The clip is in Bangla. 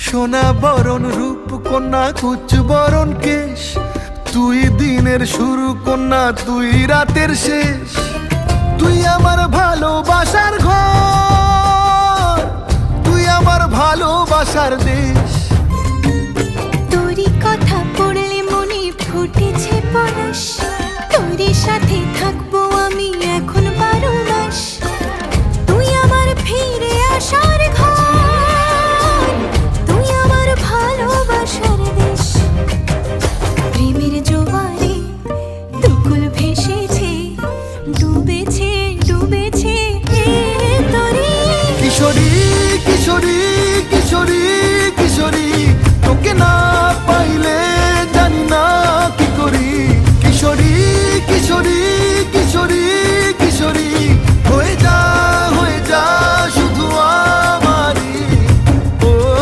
সোনা বরণ রূপ কন্যা কুচ বরণ কেশ, তুই দিনের শুরু কন্যা তুই রাতের শেষ। তুই আমার ভালোবাসার ঘর, তুই আমার ভালোবাসার দেশ।